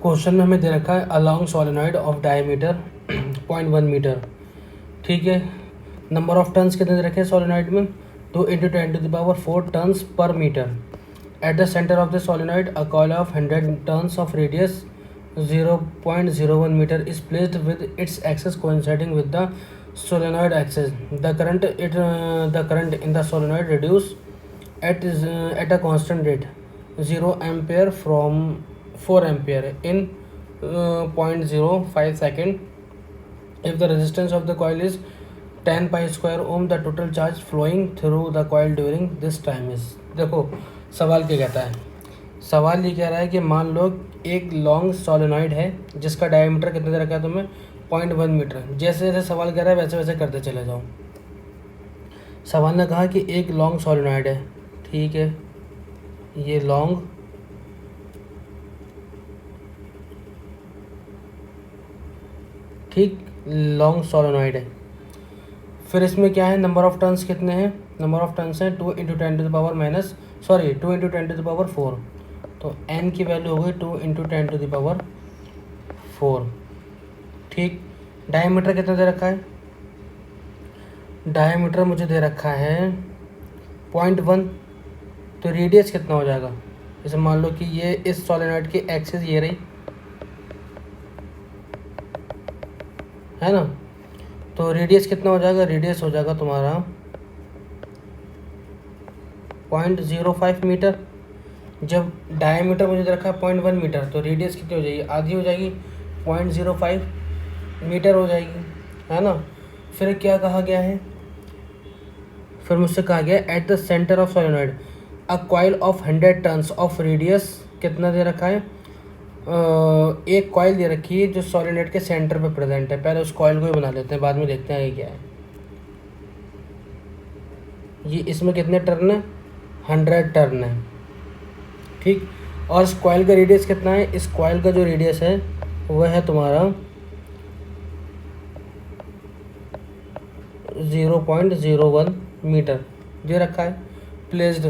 Question में हमें दे रखा है a long solenoid of diameter 0.1 metre. ठीक है, नंबर ऑफ टर्न्स कितने दे रखे हैं सोलेनॉइड में, 2 × 10⁴ turns per metre. At the centre of the solenoid a coil of 100 turns of radius 0.01 metre is placed with its axis coinciding with the solenoid axis. The current in the solenoid reduce at a constant rate 0 ampere from 4 ampere in 0.05 second. If the resistance of the coil is 10 pi square ohm, the total charge flowing through the coil during this time is। देखो सवाल क्या कहता है, सवाल ये कह रहा है कि मान लो एक लॉन्ग सोलेनॉइड है जिसका डायमीटर कितने दे रखा है तुम्हें, 0.1 मीटर। जैसे जैसे सवाल कह रहा है वैसे वैसे करते चले जाओ। सवाल ने कहा कि एक लॉन्ग सोलेनॉइड है, ठीक है, ये लॉन्ग लॉन्ग सोलेनॉइड है। फिर इसमें क्या है, नंबर ऑफ टर्न्स कितने हैं, नंबर ऑफ टर्न्स हैं 2 × 10⁻⁴। तो n की वैल्यू हो गई 2 × 10⁴। ठीक, डायमीटर कितना दे रखा है, डायमीटर मुझे दे रखा है 0.1। तो रेडियस कितना हो जाएगा, जैसे मान लो कि ये इस सोलेनॉइड की एक्सिस ये रही है ना, तो रेडियस कितना हो जाएगा, रेडियस हो जाएगा तुम्हारा 0.05 मीटर। जब डायमीटर मुझे दे रखा है 0.1 मीटर, तो रेडियस कितनी हो जाएगी, आधी हो जाएगी, 0.05 मीटर हो जाएगी, है ना। फिर क्या कहा गया है, फिर मुझसे कहा गया eight the centre of solenoid a coil of 100 turns of radius, कितना दे रखा है, एक कॉइल दे रखी है जो सोलेनॉइड के सेंटर पे प्रेजेंट है। पहले उस कॉइल को ही बना लेते हैं, बाद में देखते हैं ये क्या है। ये इसमें कितने टर्न है, 100 टर्न है, ठीक। और इस कॉइल का रेडियस कितना है, इस कॉइल का जो रेडियस है वह है तुम्हारा 0.01 मीटर दे रखा है। Placed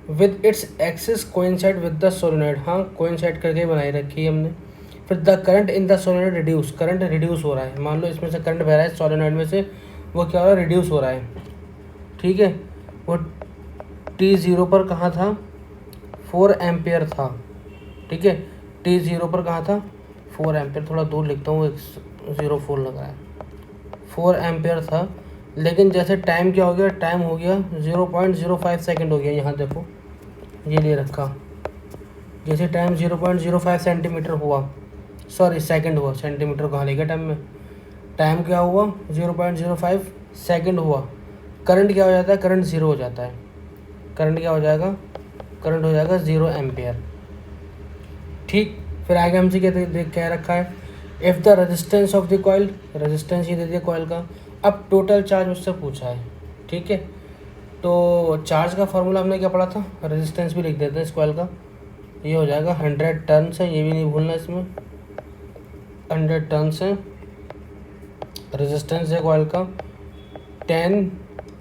with its axis coincide with the solenoid, हाँ कोइंसाइड करके बनाई रखी है हमने। फिर the current in the solenoid reduce, current reduce हो रहा है, मान लो इसमें से करंट बह रहा है सोलेनॉइड में से, वो क्या हो रहा है, रिड्यूस हो रहा है, ठीक है। वो T0 पर कहाँ था, 4 एम्पियर था, ठीक है। T0 पर कहाँ था, 4 एम्पियर, थोड़ा दूर लिखता हूँ, 0.4 लगा है, 4 एम्पियर था। लेकिन जैसे टाइम क्या हो गया, टाइम हो गया 0.05 सेकेंड हो गया, यहाँ देखो ये ले रखा। जैसे टाइम 0.05 सेंटीमीटर हुआ, सॉरी सेकंड हुआ, सेंटीमीटर कहाँ ले गया टाइम में, टाइम क्या हुआ 0.05 सेकंड हुआ। करंट क्या हो जाता है, करंट 0 हो जाता है, करंट क्या हो जाएगा, करंट हो जाएगा 0 एम्पियर, ठीक। फिर आगे हमसे क्या रखा है, if the resistance of the coil, resistance ये दे दिया कॉइल का। अब टोटल चार्ज मुझसे पूछा है, ठीक है। तो चार्ज का फॉर्मूला हमने क्या पढ़ा था, रेजिस्टेंस भी लिख देते हैं इस कॉइल का, ये हो जाएगा 100 टर्न्स है, ये भी नहीं भूलना, इसमें 100 टर्न्स है। रेजिस्टेंस है कॉइल का 10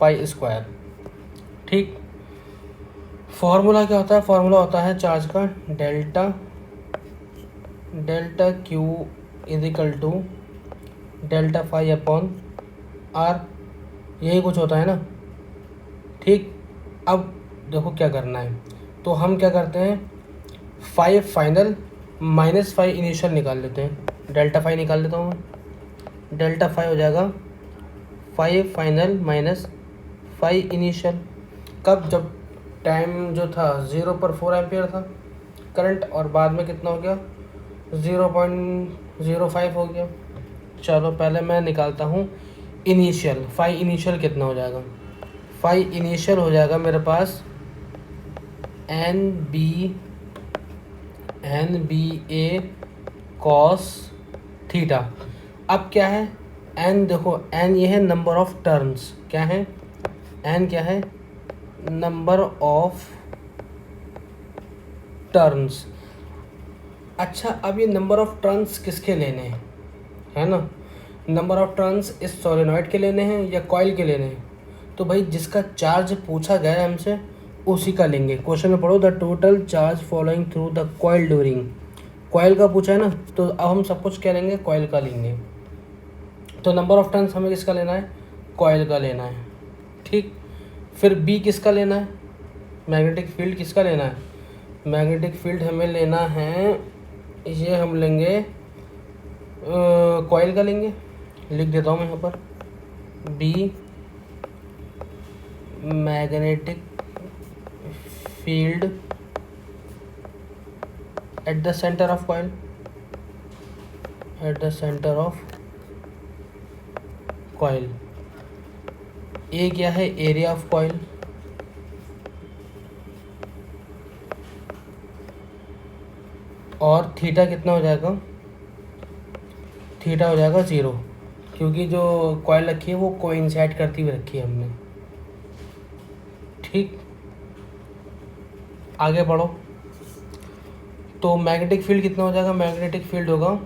पाई स्क्वायर, ठीक। फॉर्मूला क्या होता है, फॉर्मूला होता है चार्ज का delta Q equal to delta phi upon R, यही कुछ होता है ना, ठीक। अब देखो क्या करना है, तो हम क्या करते हैं, 5 फाइनल माइनस 5 इनिशियल निकाल लेते हैं, डेल्टा फाई निकाल लेता हूँ मैं। डेल्टा फाई हो जाएगा 5 फाइनल माइनस 5 इनिशियल। कब, जब टाइम जो था 0 पर 4 एम्पियर था करंट, और बाद में कितना हो गया 0.05 हो गया। चलो पहले मैं निकालता हूँ इनिशियल, 5 इनिशियल कितना हो जाएगा, 5 इनिशियल हो जाएगा मेरे पास NBA cos थीटा। अब क्या है, n देखो, n ये है नंबर ऑफ टर्न्स, क्या है, n क्या है, नंबर ऑफ टर्न्स। अच्छा, अब ये नंबर ऑफ टर्न्स किसके लेने हैं, है ना, नंबर ऑफ टर्न्स इस सोलेनॉइड के लेने हैं या कॉइल के लेने हैं। तो भाई जिसका चार्ज पूछा गया है हमसे उसी का लेंगे। क्वेश्चन में पढ़ो, the total charge following through the coil during, coil का पूछा है ना, तो अब हम सब कुछ क्या लेंगे, कॉयल का लेंगे। तो नंबर ऑफ टर्न्स हमें किसका लेना है, कॉयल का लेना है। ठीक, फिर बी किसका लेना है, मैग्नेटिक फील्ड किसका लेना है, मैग्नेटिक फील्ड हमें लेना है, ये हम लेंगे कॉयल का लेंगे। लिख देता हूँ मैं यहाँ पर, B magnetic field at the centre of coil, at the centre of coil. A क्या है, एरिया ऑफ कॉयल, और थीटा कितना हो जाएगा, थीटा हो जाएगा 0, क्योंकि जो कॉयल रखी है वो कोइंसाइड करती हुई रखी है हमने। ठीक, आगे बढ़ो। तो मैग्नेटिक फील्ड कितना हो जाएगा, मैग्नेटिक फील्ड होगा,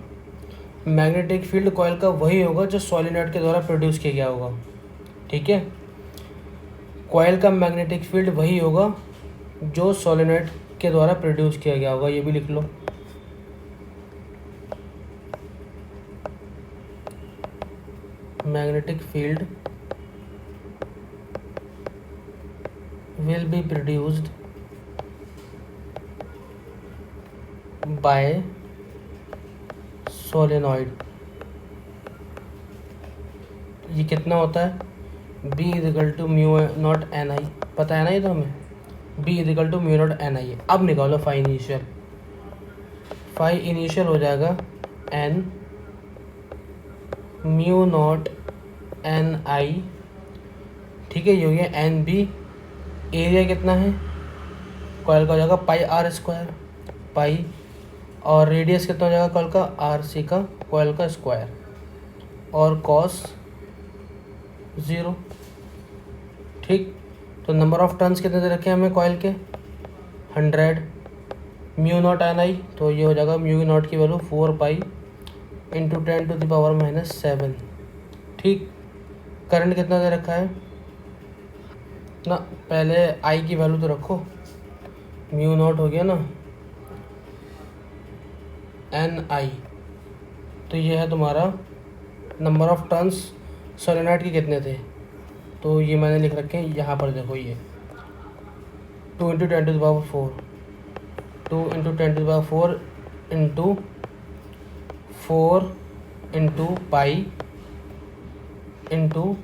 मैग्नेटिक फील्ड कॉयल का वही होगा जो सोलेनॉइड के द्वारा प्रोड्यूस किया गया होगा। ठीक है, कॉयल का मैग्नेटिक फील्ड वही होगा जो सोलेनॉइड के द्वारा प्रोड्यूस किया गया होगा, ये भी लिख लो। Magnetic field will be produced by solenoid। ये कितना होता है, B equal to mu naught N I, पता है ना ये तो हमें, B equal to mu naught N I. अब निकालो फाई इनिशियल, फाई इनिशियल हो जाएगा N mu naught N I. ठीक है, ये हो गया एन बी। एरिया कितना है कॉयल का हो जाएगा पाई आर स्क्वायर, पाई, और रेडियस कितना हो जाएगा कॉयल का, आर सी का, कॉयल का स्क्वायर, और कॉस 0। ठीक, तो नंबर ऑफ टर्न्स कितने दे रखे हैं हमें कॉयल के, 100। म्यू नॉट एन आई, तो ये हो जाएगा म्यू नॉट की वैल्यू 4 पाई इंटू 10⁻⁻7। ठीक, करंट कितना दे रखा है ना, पहले आई की वैल्यू तो रखो, म्यू नॉट हो गया ना एन आई, तो ये है तुम्हारा नंबर ऑफ टर्न्स सोलेनॉइड के कितने थे, तो ये मैंने लिख रखे हैं यहाँ पर, देखो ये 2 × 10⁻4, 2 × 10⁻4 इंटू 4 इंटू पाई इंटू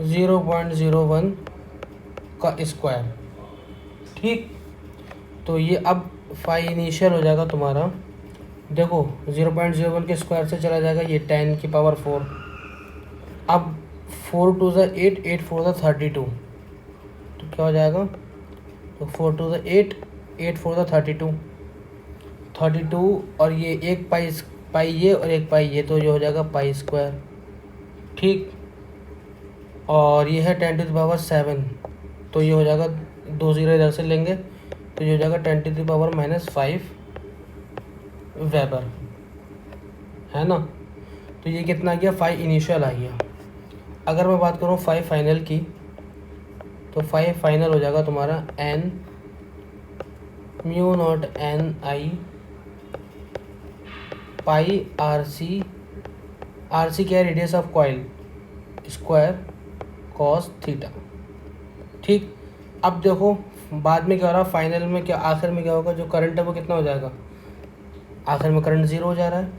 0.01 का स्क्वायर। ठीक, तो ये अब फाई इनिशियल हो जाएगा तुम्हारा, देखो 0.01 के स्क्वायर से चला जाएगा ये 10⁻4। अब 4 2 ज़ा 8, 8 4 ज़ा 32, तो क्या हो जाएगा, तो 4 2 ज़ा 8, 8 4 ज़ा 32, और ये एक पाई ये और एक पाई ये, तो ये हो जाएगा पाई स्क्वायर। ठीक, और ये है 10⁻7, तो ये हो जाएगा 2 0 इधर से लेंगे, तो ये हो जाएगा 10⁻⁻5 वेबर, है ना। तो ये कितना आ गया, फाई इनिशियल आ गया। अगर मैं बात करूँ फाई फाइनल की, तो फाई फाइनल हो जाएगा तुम्हारा N mu naught N I pi R C, R C क्या है, radius of coil, square cos theta. ठीक, अब देखो बाद में क्या हो रहा है, फाइनल में क्या, आखिर में क्या होगा, जो करंट है वो कितना हो जाएगा, आखिर में करंट 0 हो जा रहा है,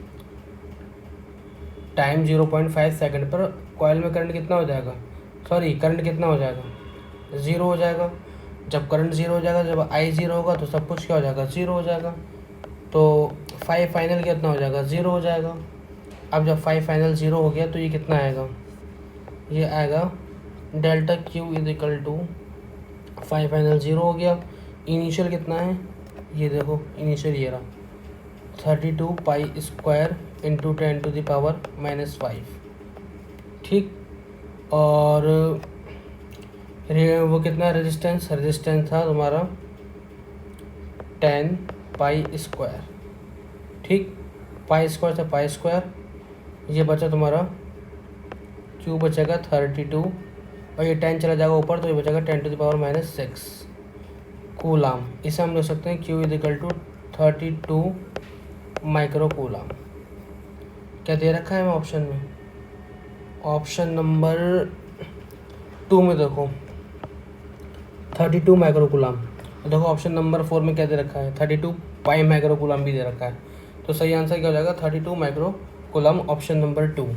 टाइम 0.5 सेकंड पर कॉइल में करंट कितना हो जाएगा, सॉरी करंट कितना हो जाएगा, 0 हो जाएगा। जब करंट 0 हो जाएगा, जब आई 0 होगा तो सब कुछ क्या हो जाएगा, 0 हो जाएगा। तो फाई फाइनल कितना हो जाएगा, 0 हो जाएगा। अब जब फाई फाइनल 0 हो गया तो ये कितना आएगा, ये आएगा delta Q equal to, phi final 0 हो गया, इनिशियल कितना है, ये देखो इनिशियल ये रहा 32 पाई स्क्वायर इंटू 10⁻⁻5। ठीक, और वो कितना रेजिस्टेंस था तुम्हारा 10 पाई स्क्वायर। ठीक, पाई स्क्वायर से पाई स्क्वायर, ये बचा तुम्हारा क्यू बचेगा 32, और ये 10 चला जाएगा ऊपर, तो ये बचेगा 10⁻⁻6 कूलाम। इसे हम लिख सकते हैं Q equal to 32 micro coulomb. क्या दे रखा है मैं ऑप्शन में? ऑप्शन नंबर 2 में देखो 32 माइक्रो कूलम। देखो ऑप्शन नंबर 4 में क्या दे रखा है? 32 पाई माइक्रो कूलम भी दे रखा है। तो सही आंसर क्या हो जाएगा? 32 माइक्रो कूलम, ऑप्शन नंबर 2।